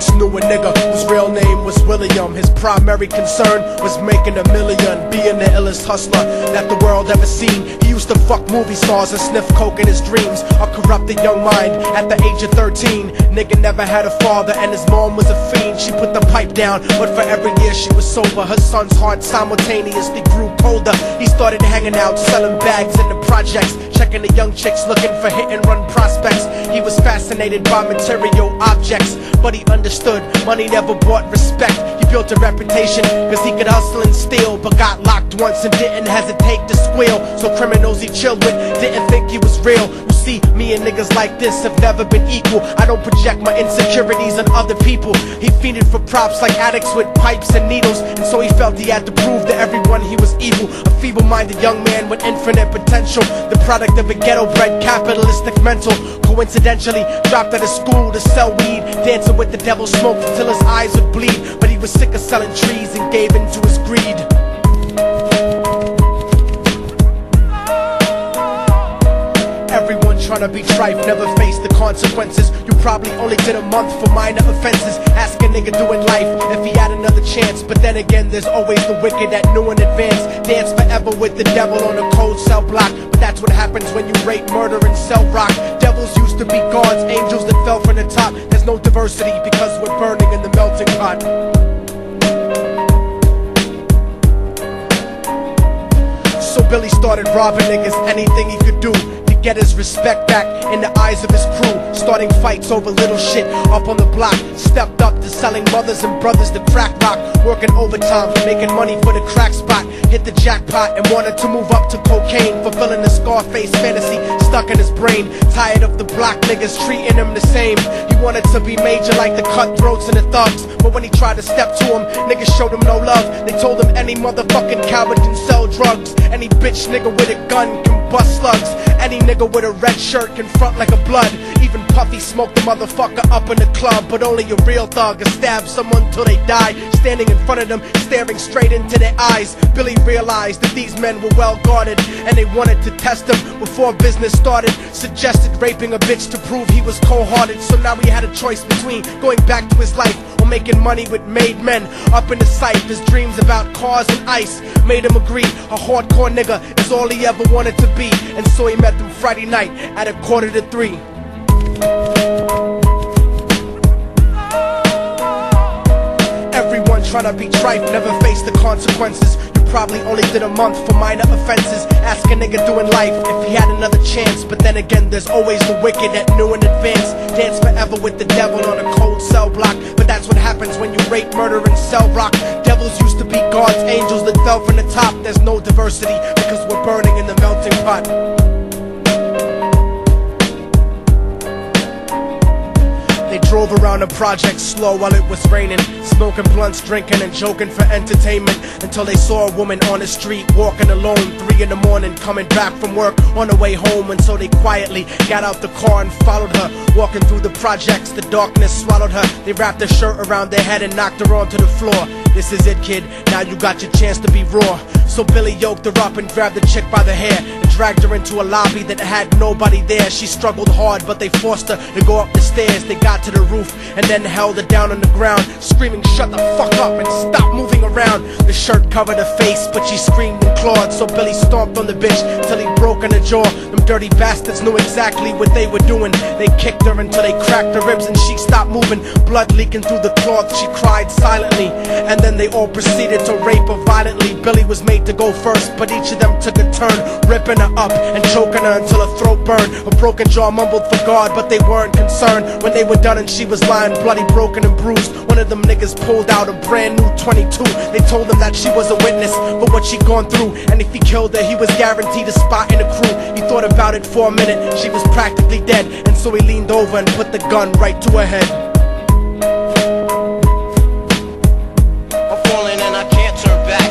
once knew a nigga whose real name was William. His primary concern was making $1 million, being the illest hustler that the world ever seen. He used to fuck movie stars and sniff coke in his dreams. A corrupted young mind at the age of 13. Nigga never had a father and his mom was a fiend. She put the pipe down, but for every year she was sober. Her son's heart simultaneously grew colder. He started hanging out, selling bags in the projects, checking the young chicks looking for hit and run prospects. He was fascinated by material objects, but he understood money never bought respect. He built a reputation cause he could hustle and steal, but got locked once and didn't hesitate to squeal. So criminals he chilled with didn't think he was real. You see, me and niggas like this have never been equal. I don't project my insecurities on other people. He fiended for props like addicts with pipes and needles, and so he felt he had to prove to everyone he was evil. A feeble-minded young man with infinite potential, the product of a ghetto-bred capitalistic mental. Coincidentally, dropped out of school to sell weed, dancing with the devil smoke till his eyes would bleed. But he was sick of selling trees and gave in to his greed. Everyone tryna be trife, never face the consequences. You probably only did a month for minor offenses. Ask a nigga doing life if he had another chance. But then again, there's always the wicked that knew in advance. Dance forever with the devil on a cold cell block. But that's what happens when you rape, murder, and sell rock. Devils used to be gods, angels that fell from the top. There's no diversity because we're burning in the melting pot. So Billy started robbing niggas, anything he could do to get his respect back in the eyes of his crew. Starting fights over little shit up on the block. Stepped up to selling mothers and brothers the crack rock. Working overtime, making money for the crack spot. Hit the jackpot and wanted to move up to cocaine, fulfilling the Scarface fantasy stuck in his brain. Tired of the block niggas treating him the same. He wanted to be major like the cutthroats and the thugs. But when he tried to step to him, niggas showed him no love. They told him any motherfucking coward can sell drugs. Any bitch nigga with a gun can bust slugs. Any nigga with a red shirt can front like a blood. Even Puffy smoked the motherfucker up in the club. But only a real thug can stab someone till they die. Standing in front of them, staring straight into their eyes, Billy realized that these men were well guarded, and they wanted to test him before business started. Suggested raping a bitch to prove he was cold-hearted. So now he had a choice between going back to his life or making money with made men. Up in the sight, his dreams about cars and ice made him agree a hardcore nigga is all he ever wanted to be. And so he met them Friday night at 2:45. Everyone tryna be trife, never face the consequences. You probably only did a month for minor offenses. Ask a nigga doing life if he had another chance. But then again, there's always the wicked that knew in advance. Dance forever with the devil on a cold cell block. But that's what happens when you rape, murder, and sell rock. Devils used to be gods, angels that fell from the top. There's no diversity because we're burning in the melting pot. They drove around the project slow while it was raining, smoking blunts, drinking and joking for entertainment, until they saw a woman on the street walking alone, 3 in the morning, coming back from work on the way home. And so they quietly got out the car and followed her, walking through the projects. The darkness swallowed her. They wrapped her shirt around their head and knocked her onto the floor. This is it, kid, now you got your chance to be raw. So Billy yoked her up and grabbed the chick by the hair and dragged her into a lobby that had nobody there. She struggled hard, but they forced her to go up the stairs. They got to the roof and then held her down on the ground, screaming, "Shut the fuck up and stop moving around." The shirt covered her face, but she screamed and clawed. So Billy stomped on the bitch till he broke in her jaw. Them dirty bastards knew exactly what they were doing. They kicked her until they cracked her ribs and she stopped moving. Blood leaking through the cloth, she cried silently. And then they all proceeded to rape her violently. Billy was made to go first, but each of them took a turn, ripping her up and choking her until her throat burned. Her broken jaw mumbled for God, but they weren't concerned. When they were done and she was lying bloody, broken and bruised, one of them niggas pulled out a brand new 22. They told him that she was a witness for what she'd gone through, and if he killed her, he was guaranteed a spot in the crew. He thought about it for a minute, she was practically dead, and so he leaned over and put the gun right to her head. I'm falling and I can't turn back.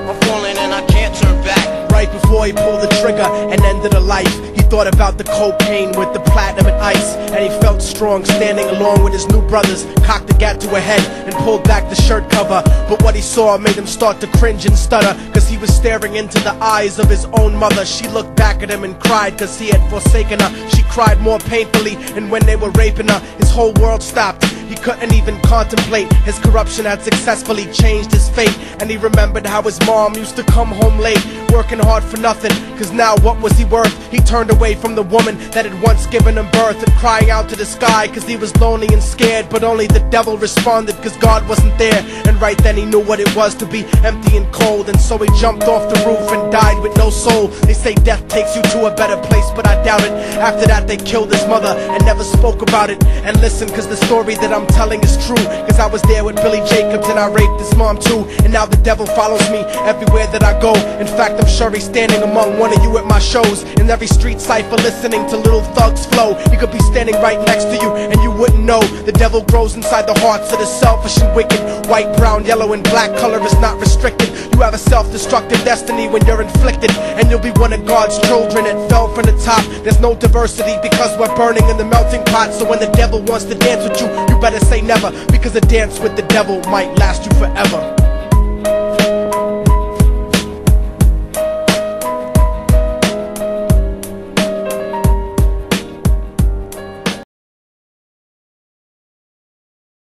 I'm falling and I can't turn back. Right before he pulled the trigger and ended her life, he thought about the cocaine with the platinum and ice, and he felt strong standing along with his new brothers. Cocked the gat to her head and pulled back the shirt cover, but what he saw made him start to cringe and stutter, cause he was staring into the eyes of his own mother. She looked back at him and cried cause he had forsaken her. She cried more painfully, and when they were raping her, his whole world stopped. He couldn't even contemplate. His corruption had successfully changed his fate, and he remembered how his mom used to come home late, working hard for nothing, cause now what was he worth? He turned away from the woman that had once given him birth, and crying out to the sky cause he was lonely and scared, but only the devil responded cause God wasn't there. And right then he knew what it was to be empty and cold, and so he jumped off the roof and died with no soul. They say death takes you to a better place, but I doubt it. After that they killed his mother and never spoke about it. And listen, cause the story that I'm telling is true, cause I was there with Billy Jacobs and I raped his mom too. And now the devil follows me everywhere that I go. In fact, I'm sure he's standing among one of you at my shows, in every street cipher listening to Little Thug's flow. He could be standing right next to you and you wouldn't know. The devil grows inside the hearts of the selfish and wicked. White, brown, yellow and black color is not restricted. You have a self-destructive destiny when you're inflicted, and you'll be one of God's children that fell from the top. There's no diversity because we're burning in the melting pot. So when the devil wants to dance with you, you better say never, because a dance with the devil might last you forever.